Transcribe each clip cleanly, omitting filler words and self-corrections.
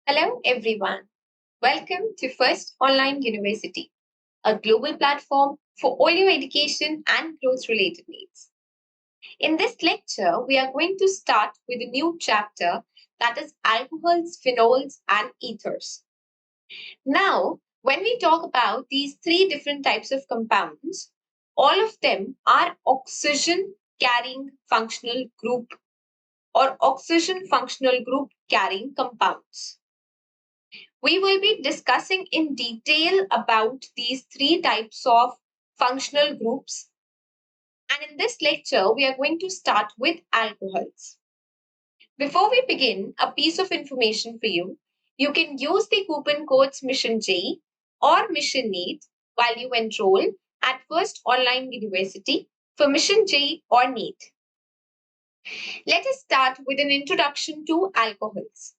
Hello, everyone. Welcome to First Online University, a global platform for all your education and growth related needs. In this lecture, we are going to start with a new chapter that is alcohols, phenols, and ethers. Now, when we talk about these three different types of compounds, all of them are oxygen carrying functional group or oxygen functional group carrying compounds. We will be discussing in detail about these three types of functional groups. And in this lecture, we are going to start with alcohols. Before we begin, a piece of information for you. You can use the coupon codes Mission JEE or Mission NEET while you enroll at First Online University for Mission JEE or NEET. Let us start with an introduction to alcohols.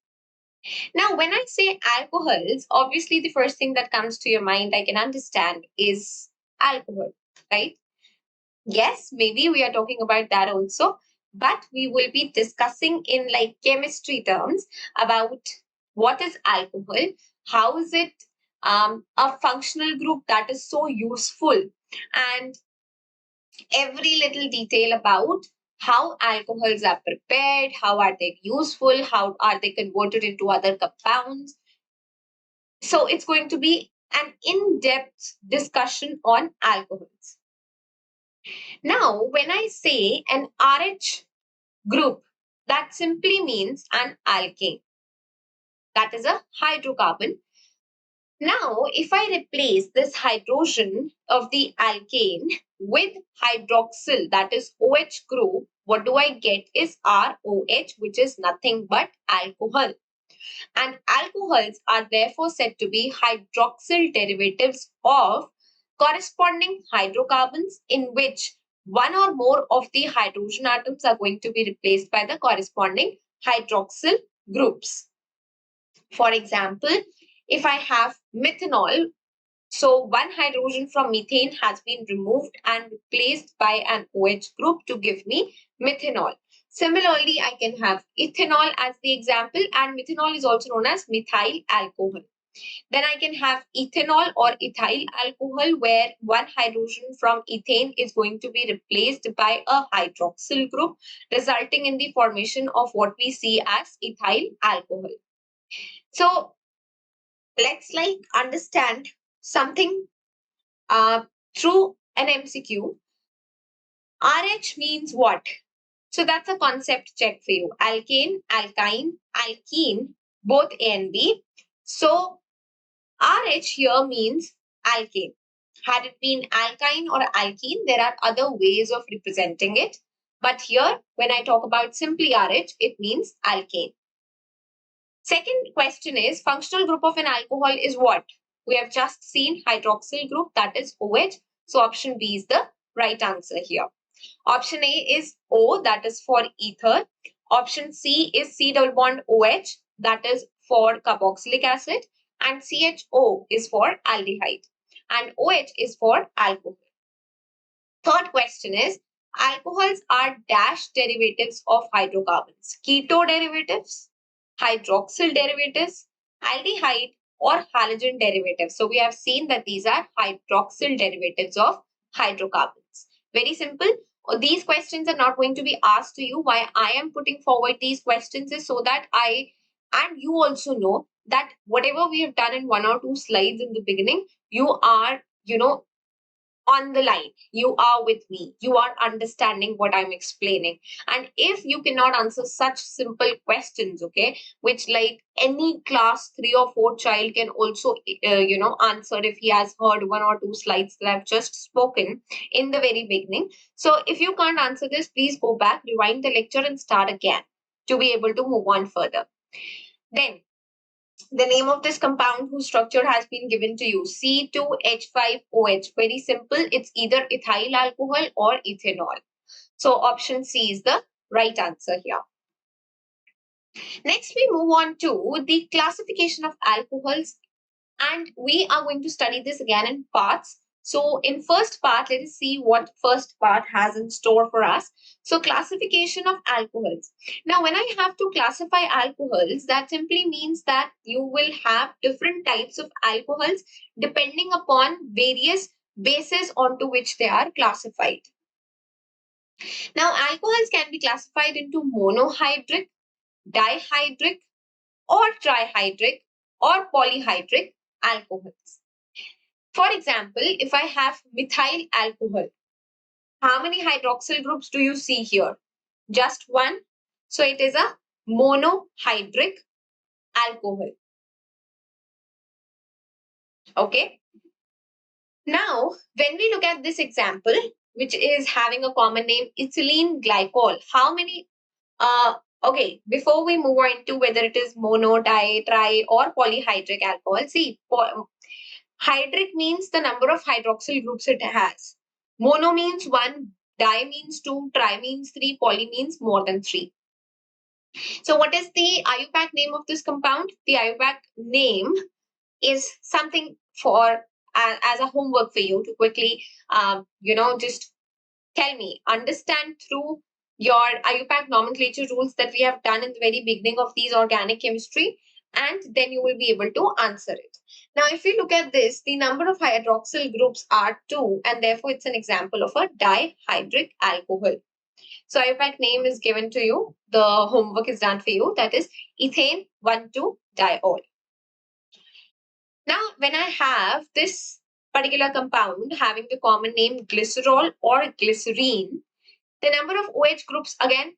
Now, when I say alcohols, obviously the first thing that comes to your mind, I can understand, is alcohol, right? Yes, maybe we are talking about that also, but we will be discussing in like chemistry terms about what is alcohol, how is it a functional group that is so useful, and every little detail about how alcohols are prepared, how are they useful, how are they converted into other compounds. So it's going to be an in-depth discussion on alcohols. Now, when I say an RH group, that simply means an alkane. That is a hydrocarbon. Now, if I replace this hydrogen of the alkane with hydroxyl, that is OH group, what do I get is ROH, which is nothing but alcohol. And alcohols are therefore said to be hydroxyl derivatives of corresponding hydrocarbons in which one or more of the hydrogen atoms are going to be replaced by the corresponding hydroxyl groups. For example, if I have methanol, so one hydrogen from methane has been removed and replaced by an OH group to give me methanol. Similarly, I can have ethanol as the example, and methanol is also known as methyl alcohol. Then I can have ethanol or ethyl alcohol, where one hydrogen from ethane is going to be replaced by a hydroxyl group, resulting in the formation of what we see as ethyl alcohol. So let's like understand something through an MCQ. RH means what? So that's a concept check for you. Alkane, alkyne, alkene, both A and B. So RH here means alkane. Had it been alkyne or alkene, there are other ways of representing it. But here, when I talk about simply RH, it means alkane. Second question is, functional group of an alcohol is what? We have just seen hydroxyl group, that is OH. So option B is the right answer here. Option A is O, that is for ether. Option C is C double bond OH, that is for carboxylic acid. And CHO is for aldehyde. And OH is for alcohol. Third question is, alcohols are dash derivatives of hydrocarbons. Keto derivatives, hydroxyl derivatives, aldehyde, or halogen derivatives. So we have seen that these are hydroxyl derivatives of hydrocarbons. Very simple. These questions are not going to be asked to you. Why I am putting forward these questions is so that I and you also know that whatever we have done in one or two slides in the beginning, you are, on the line. You are with me. You are understanding what I'm explaining. And if you cannot answer such simple questions, okay, which like any class 3 or 4 child can also, answer if he has heard one or two slides that I've just spoken in the very beginning. So if you can't answer this, please go back, rewind the lecture and start again to be able to move on further. Then the name of this compound whose structure has been given to you, C2H5OH. Very simple. It's either ethyl alcohol or ethanol. So option C is the right answer here. Next, we move on to the classification of alcohols, and we are going to study this again in parts. So in first part, let us see what first part has in store for us. So classification of alcohols. Now, when I have to classify alcohols, that simply means that you will have different types of alcohols depending upon various bases onto which they are classified. Now, alcohols can be classified into monohydric, dihydric, or trihydric, or polyhydric alcohols. For example, if I have methyl alcohol, how many hydroxyl groups do you see here? Just one. So it is a monohydric alcohol. Okay. Now, when we look at this example, which is having a common name, ethylene glycol, how many okay, before we move on to whether it is mono, di, tri, or polyhydric alcohol, see, hydric means the number of hydroxyl groups it has. Mono means one, di means two, tri means three, poly means more than three. So what is the IUPAC name of this compound? The IUPAC name is something for as a homework for you to quickly, just tell me, understand through your IUPAC nomenclature rules that we have done in the very beginning of these organic chemistry, and then you will be able to answer it. Now, if you look at this, the number of hydroxyl groups are 2, and therefore it's an example of a dihydric alcohol. So IUPAC name is given to you. The homework is done for you. That is ethane 1,2-diol. Now, when I have this particular compound having the common name glycerol or glycerine, the number of OH groups, again,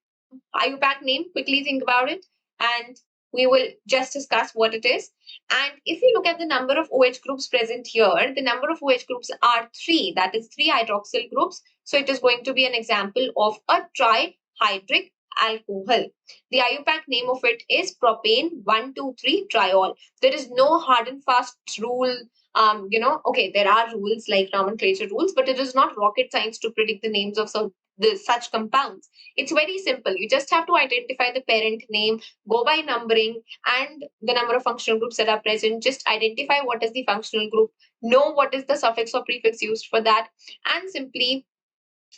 IUPAC name, quickly think about it, and we will just discuss what it is. And if you look at the number of OH groups present here, the number of OH groups are 3, that is 3 hydroxyl groups. So it is going to be an example of a trihydric alcohol. The IUPAC name of it is propane 1,2,3-triol. There is no hard and fast rule. Okay, there are rules like nomenclature rules, but it is not rocket science to predict the names of such compounds. It's very simple. You just have to identify the parent name, go by numbering and the number of functional groups that are present. Just identify what is the functional group, know what is the suffix or prefix used for that, and simply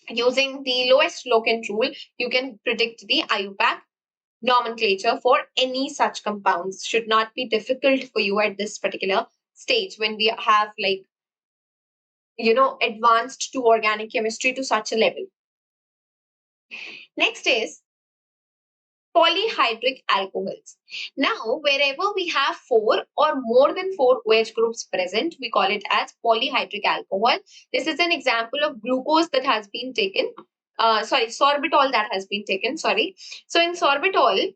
using the lowest locant rule, you can predict the IUPAC nomenclature for any such compounds. Should not be difficult for you at this particular stage when we have advanced to organic chemistry to such a level. Next is polyhydric alcohols. Now, wherever we have 4 or more than 4 OH groups present, we call it as polyhydric alcohol. This is an example of glucose that has been taken. Sorbitol that has been taken. So in sorbitol,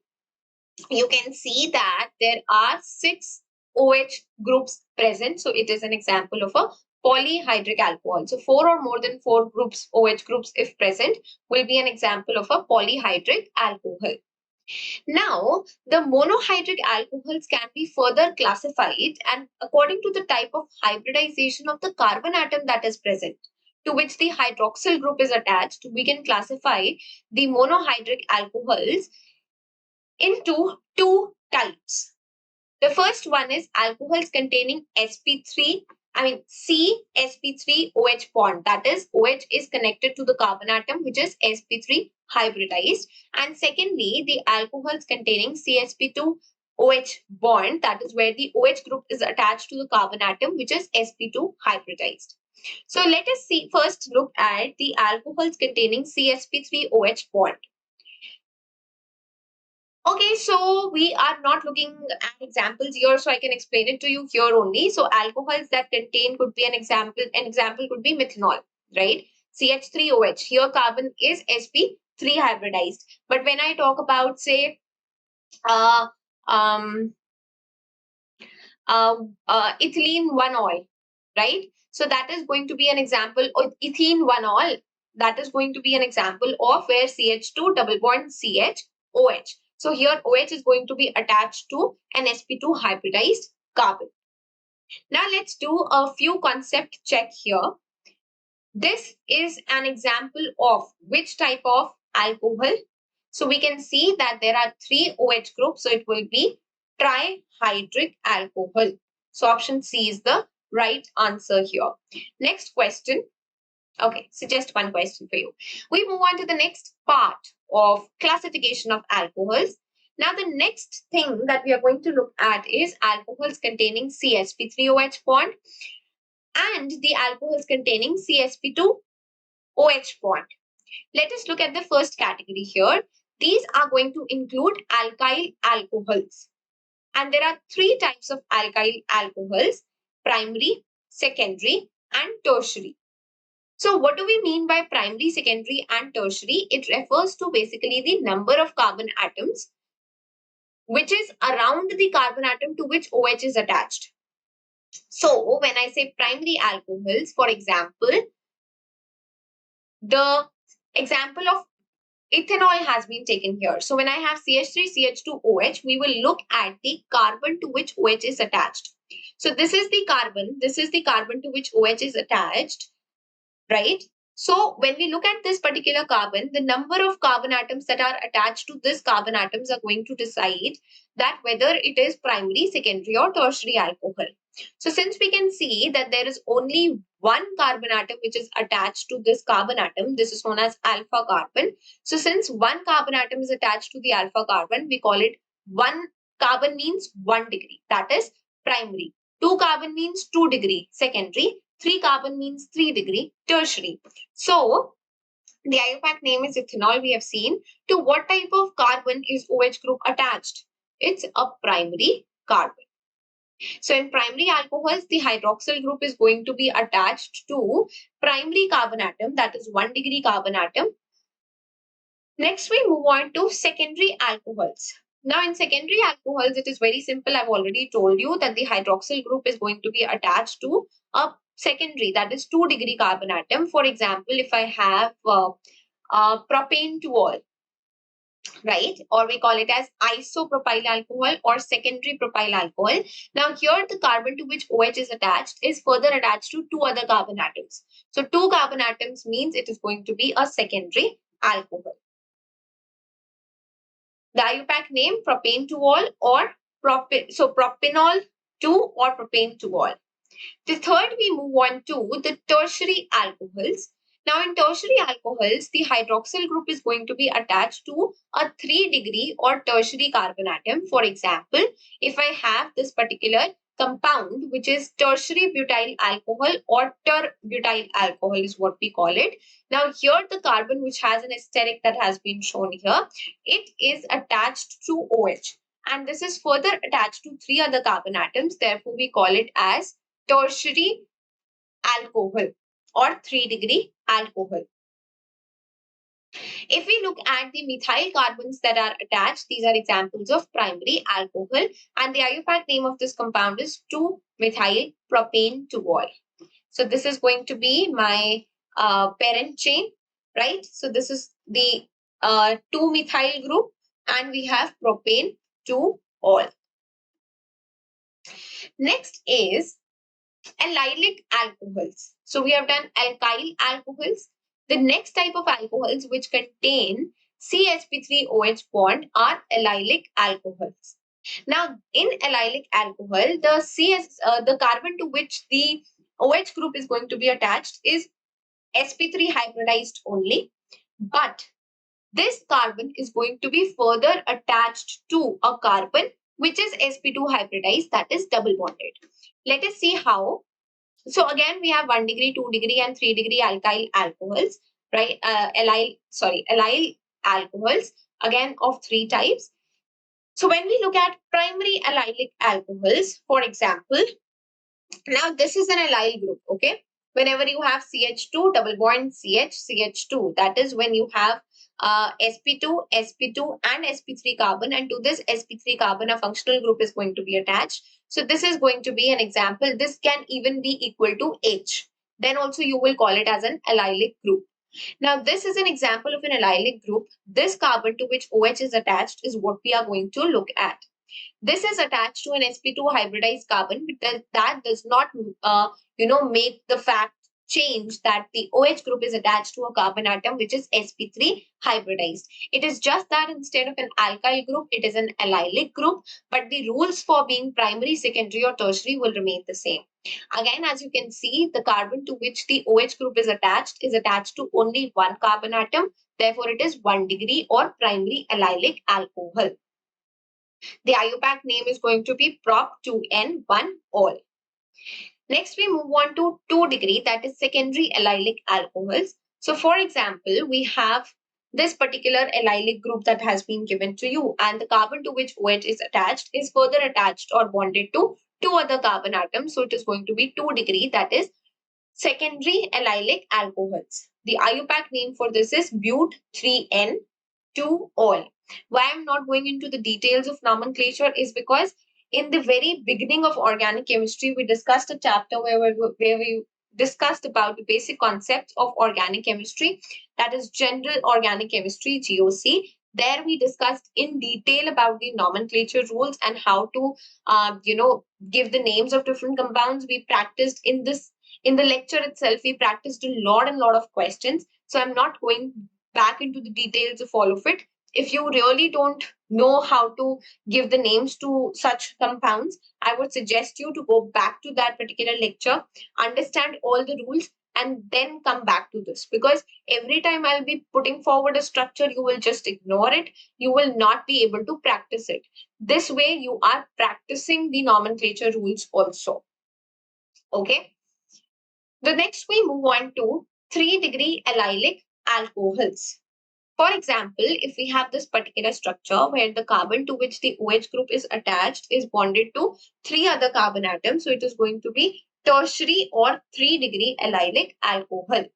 you can see that there are 6 OH groups present. So it is an example of a polyhydric alcohol. So 4 or more than 4 groups, OH groups, if present, will be an example of a polyhydric alcohol. Now, the monohydric alcohols can be further classified, and according to the type of hybridization of the carbon atom that is present, to which the hydroxyl group is attached, we can classify the monohydric alcohols into 2 types. The first one is alcohols containing CsP3 bond. That is, OH is connected to the carbon atom, which is sp3 hybridized. And secondly, the alcohols containing CsP2OH bond. That is where the OH group is attached to the carbon atom, which is sp2 hybridized. So let us first look at the alcohols containing CsP3OH bond. Okay, so we are not looking at examples here, so I can explain it to you here only. So alcohols that contain could be an example. An example could be methanol, right? CH3OH. Here carbon is sp3 hybridized. But when I talk about, say, ethylene 1-ol, right? So that is going to be an example of ethene 1-ol. That is going to be an example of where CH2 double bond CHOH. So here OH is going to be attached to an sp2 hybridized carbon. Now let's do a few concept check here. This is an example of which type of alcohol? So we can see that there are 3 OH groups. So it will be trihydric alcohol. So option C is the right answer here. Next question. Okay, so just one question for you. We move on to the next part of classification of alcohols. Now, the next thing that we are going to look at is alcohols containing CsP3OH bond and the alcohols containing CsP2OH bond. Let us look at the first category here. These are going to include alkyl alcohols. And there are three types of alkyl alcohols: primary, secondary, and tertiary. So what do we mean by primary, secondary, and tertiary? It refers to basically the number of carbon atoms which is around the carbon atom to which OH is attached. So when I say primary alcohols, for example, the example of ethanol has been taken here. So when I have CH3CH2OH, we will look at the carbon to which OH is attached. So this is the carbon to which OH is attached, right? So when we look at this particular carbon, the number of carbon atoms that are attached to this carbon atoms are going to decide that whether it is primary, secondary, or tertiary alcohol. So since we can see that there is only one carbon atom which is attached to this carbon atom, this is known as alpha carbon. So since one carbon atom is attached to the alpha carbon, we call it one carbon means 1 degree, that is primary. 2 carbon means 2 degree, secondary. 3 carbon means 3 degree, tertiary. So the IUPAC name is ethanol, we have seen. To what type of carbon is OH group attached? It's a primary carbon. So in primary alcohols, the hydroxyl group is going to be attached to primary carbon atom, that is 1 degree carbon atom. Next, we move on to secondary alcohols. Now, in secondary alcohols, it is very simple. I've already told you that the hydroxyl group is going to be attached to a secondary, that is 2 degree carbon atom. For example, if I have propane tool, right? Or we call it as isopropyl alcohol or secondary propyl alcohol. Now here the carbon to which OH is attached is further attached to 2 other carbon atoms. So 2 carbon atoms means it is going to be a secondary alcohol. The IUPAC name propane tool or propanol 2 or propane tool. The third, we move on to the tertiary alcohols. Now, in tertiary alcohols, the hydroxyl group is going to be attached to a 3 degree or tertiary carbon atom. For example, if I have this particular compound, which is tertiary butyl alcohol or terbutyl alcohol is what we call it. Now, here the carbon which has an asterisk that has been shown here, it is attached to OH. And this is further attached to 3 other carbon atoms. Therefore, we call it as tertiary alcohol or 3 degree alcohol. If we look at the methyl carbons that are attached, these are examples of primary alcohol, and the IUPAC name of this compound is 2-methyl propane tool. So this is going to be my parent chain, right? So this is the 2-methyl group, and we have propane tool. Next is allylic alcohols. So we have done alkyl alcohols. The next type of alcohols which contain CsP3OH bond are allylic alcohols. Now, in allylic alcohol, the carbon to which the OH group is going to be attached is sp3 hybridized only, but this carbon is going to be further attached to a carbon which is sp2 hybridized, that is double bonded. Let us see how. So again, we have 1 degree, 2 degree, and 3 degree alkyl alcohols, right? Allyl alcohols, again of 3 types. So when we look at primary allylic alcohols, for example, now this is an allyl group, okay? Whenever you have CH2, double bond CH, CH2, that is when you have sp2, sp2, and sp3 carbon, and to this sp3 carbon, a functional group is going to be attached. So this is going to be an example. This can even be equal to H. Then also you will call it as an allylic group. Now this is an example of an allylic group. This carbon to which OH is attached is what we are going to look at. This is attached to an sp2 hybridized carbon, but that does not make the fact change that the OH group is attached to a carbon atom which is sp3 hybridized. It is just that instead of an alkyl group, it is an allylic group, but the rules for being primary, secondary, or tertiary will remain the same. Again, as you can see, the carbon to which the OH group is attached to only one carbon atom. Therefore, it is 1 degree or primary allylic alcohol. The IUPAC name is going to be Prop2N1-ol. Next, we move on to 2 degree, that is secondary allylic alcohols. So, for example, we have this particular allylic group that has been given to you, and the carbon to which OH is attached is further attached or bonded to two other carbon atoms. So, it is going to be 2 degree, that is secondary allylic alcohols. The IUPAC name for this is But3N2-ol. Why I'm not going into the details of nomenclature is because in the very beginning of organic chemistry, we discussed a chapter where we discussed about the basic concepts of organic chemistry, that is general organic chemistry, GOC. There we discussed in detail about the nomenclature rules and how to give the names of different compounds. We practiced in the lecture itself, we practiced a lot of questions. So I'm not going back into the details of all of it. If you really don't know how to give the names to such compounds, I would suggest you to go back to that particular lecture, understand all the rules, and then come back to this. Because every time I'll be putting forward a structure, you will just ignore it. You will not be able to practice it. This way, you are practicing the nomenclature rules also. Okay. The next we move on to 3 degree allylic alcohols. For example, if we have this particular structure where the carbon to which the OH group is attached is bonded to 3 other carbon atoms, so it is going to be tertiary or 3 degree allylic alcohol.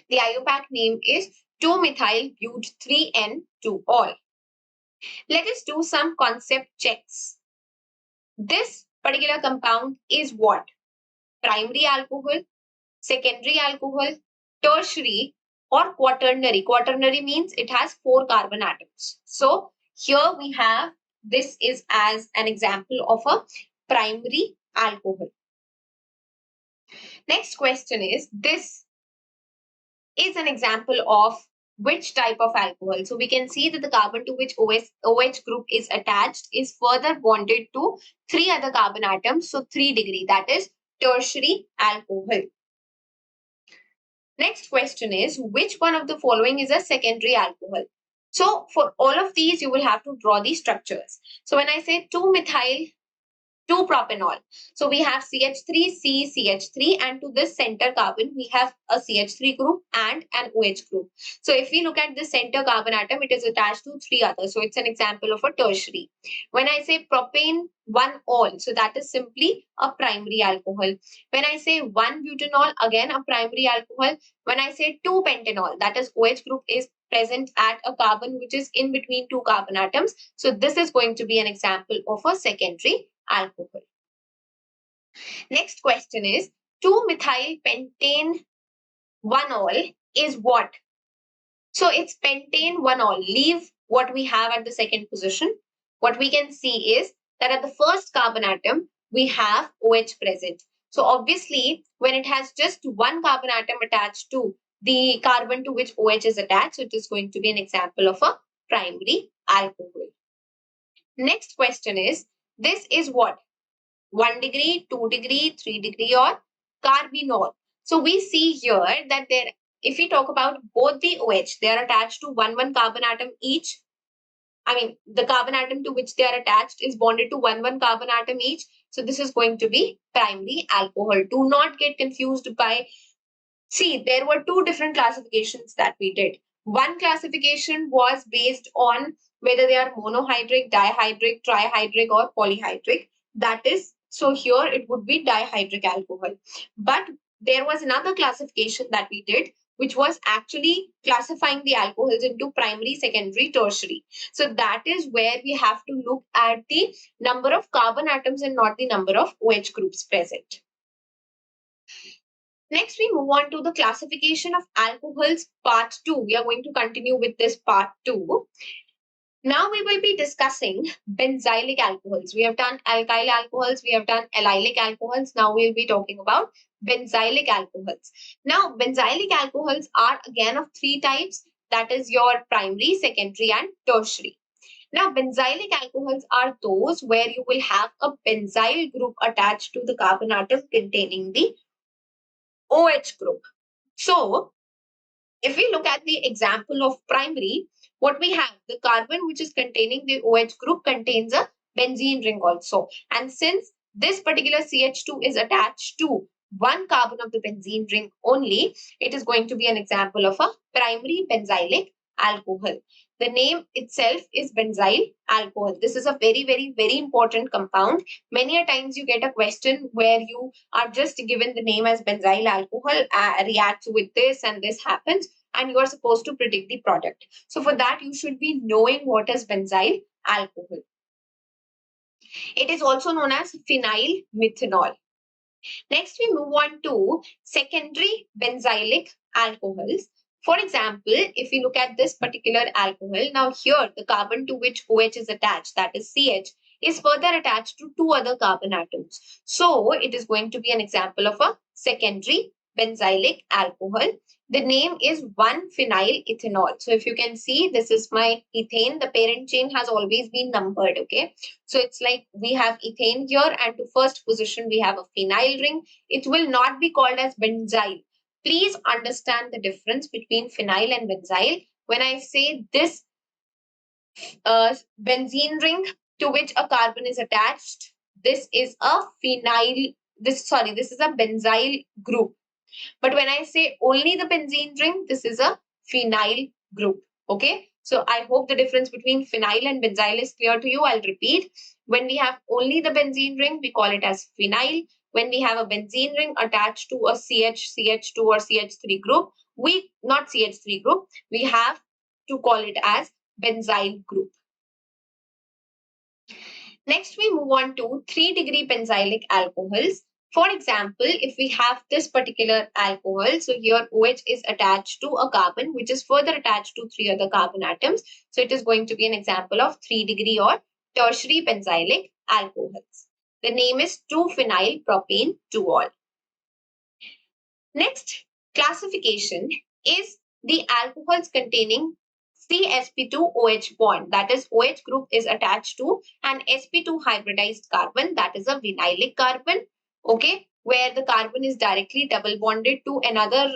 The IUPAC name is 2-methyl-but3N2-ol. Let us do some concept checks. This particular compound is what? Primary alcohol, secondary alcohol, tertiary, or quaternary. Quaternary means it has 4 carbon atoms. So here we have, this is as an example of a primary alcohol. Next question is, this is an example of which type of alcohol? So we can see that the carbon to which OH group is attached is further bonded to 3 other carbon atoms. So 3 degree, that is tertiary alcohol. Next question is, which one of the following is a secondary alcohol? So for all of these, you will have to draw the structures. So when I say 2-methyl 2-propanol, so we have CH3, CH3, and to this center carbon, we have a CH3 group and an OH group. So if we look at the center carbon atom, it is attached to 3 others. So it's an example of a tertiary. When I say propane 1-ol, so that is simply a primary alcohol. When I say 1-butanol, again a primary alcohol. When I say 2-pentanol, that is OH group is present at a carbon which is in between 2 carbon atoms. So this is going to be an example of a secondary alcohol. Next question is, 2-methyl-pentane 1-ol is what? So it's pentane 1-ol. Leave what we have at the second position. What we can see is that at the first carbon atom, we have OH present. So obviously, when it has just one carbon atom attached to the carbon to which OH is attached, so it is going to be an example of a primary alcohol. Next question is, this is what? 1 degree, 2 degree, 3 degree, or carbinol. So we see here that if we talk about both the OH, they are attached to one carbon atom each. I mean, the carbon atom to which they are attached is bonded to one carbon atom each. So this is going to be primary alcohol. Do not get confused by, see, there were 2 different classifications that we did. One classification was based on whether they are monohydric, dihydric, trihydric, or polyhydric. That is, so here it would be dihydric alcohol. But there was another classification that we did, which was actually classifying the alcohols into primary, secondary, tertiary. So that is where we have to look at the number of carbon atoms and not the number of OH groups present. Next, we move on to the classification of alcohols part 2. We are going to continue with this part 2. Now we will be discussing benzylic alcohols. We have done alkyl alcohols, we have done allylic alcohols. Now we will be talking about benzylic alcohols. Now, benzylic alcohols are again of 3 types. That is your primary, secondary, and tertiary. Now, benzylic alcohols are those where you will have a benzyl group attached to the carbon atom containing the OH group. So, if we look at the example of primary, what we have, the carbon which is containing the OH group contains a benzene ring also. And since this particular CH2 is attached to one carbon of the benzene ring only, it is going to be an example of a primary benzylic alcohol. The name itself is benzyl alcohol. This is a very, very, very important compound. Many a times you get a question where you are just given the name as benzyl alcohol, reacts with this and this happens, and you are supposed to predict the product. So for that, you should be knowing what is benzyl alcohol. It is also known as phenyl methanol. Next, we move on to secondary benzylic alcohols. For example, if we look at this particular alcohol, now here the carbon to which OH is attached, that is CH, is further attached to two other carbon atoms. So it is going to be an example of a secondary benzylic alcohol. The name is 1-phenyl ethanol. So if you can see, this is my ethane. The parent chain has always been numbered, okay? So it's like we have ethane here, and to first position we have a phenyl ring. It will not be called as benzyl. Please understand the difference between phenyl and benzyl. When I say this benzene ring to which a carbon is attached, this is a phenyl, this is a benzyl group. But when I say only the benzene ring, this is a phenyl group. Okay. So I hope the difference between phenyl and benzyl is clear to you. I'll repeat. When we have only the benzene ring, we call it as phenyl. When we have a benzene ring attached to a CH2 or CH3 group, not CH3 group, we have to call it as benzyl group. Next, we move on to 3-degree benzylic alcohols. For example, if we have this particular alcohol, so here OH is attached to a carbon, which is further attached to three other carbon atoms. So it is going to be an example of 3-degree or tertiary benzylic alcohols. The name is 2-phenyl propane 2-ol. Next classification is the alcohols containing CsP2OH bond, that is OH group is attached to an sp2 hybridized carbon, that is a vinylic carbon, okay, where the carbon is directly double bonded to another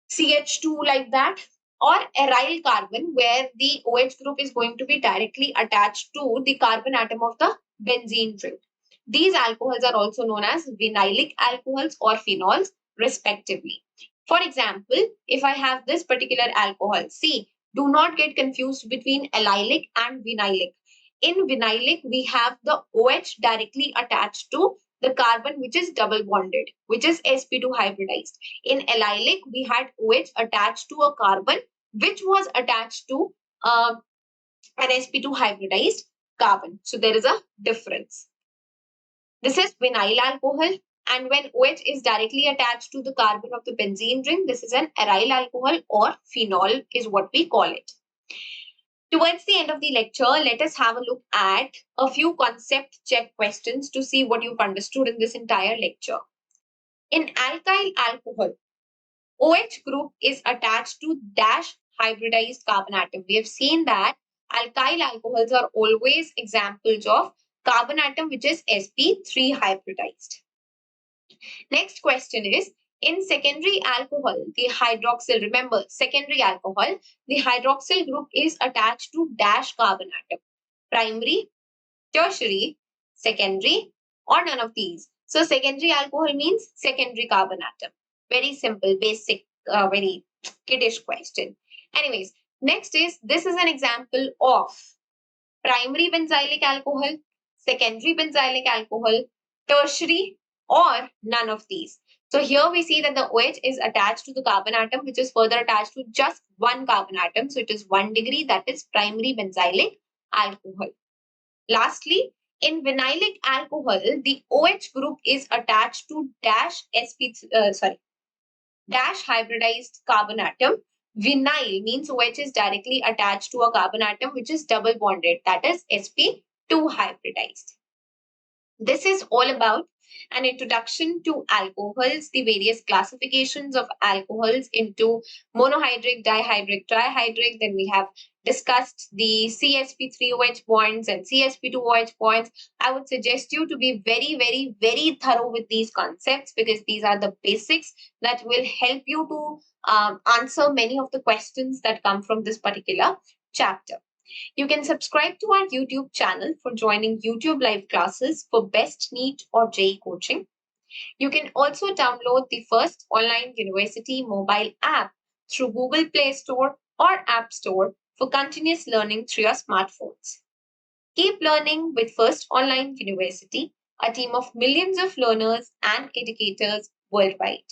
CH2 like that, or aryl carbon where the OH group is going to be directly attached to the carbon atom of the benzene ring. These alcohols are also known as vinylic alcohols or phenols respectively. For example, if I have this particular alcohol, see, do not get confused between allylic and vinylic. In vinylic, we have the OH directly attached to the carbon which is double bonded, which is sp2 hybridized. In allylic, we had OH attached to a carbon which was attached to an sp2 hybridized carbon. So there is a difference. This is vinyl alcohol, and when OH is directly attached to the carbon of the benzene ring, this is an aryl alcohol or phenol is what we call it. Towards the end of the lecture, let us have a look at a few concept check questions to see what you've understood in this entire lecture. In alkyl alcohol, OH group is attached to dash hybridized carbon atom. We have seen that alkyl alcohols are always examples of carbon atom which is sp3 hybridized. Next question is, in secondary alcohol, the hydroxyl, remember secondary alcohol, the hydroxyl group is attached to dash carbon atom. Primary, tertiary, secondary, or none of these. So secondary alcohol means secondary carbon atom. Very simple, basic, very kiddish question. Anyways, next is, this is an example of primary benzylic alcohol, secondary benzylic alcohol, tertiary, or none of these. So here we see that the OH is attached to the carbon atom, which is further attached to just one carbon atom. So it is 1 degree, that is primary benzylic alcohol. Lastly, in vinylic alcohol, the OH group is attached to dash hybridized carbon atom. Vinyl means OH is directly attached to a carbon atom which is double bonded, that is sp2 hybridized. This is all about an introduction to alcohols, the various classifications of alcohols into monohydric, dihydric, trihydric. Then we have discussed the CsP3OH bonds and CsP2OH bonds. I would suggest you to be very, very, very thorough with these concepts because these are the basics that will help you to answer many of the questions that come from this particular chapter. You can subscribe to our YouTube channel for joining YouTube live classes for best NEET or JEE coaching. You can also download the First Online University mobile app through Google Play Store or App Store for continuous learning through your smartphones. Keep learning with First Online University, a team of millions of learners and educators worldwide.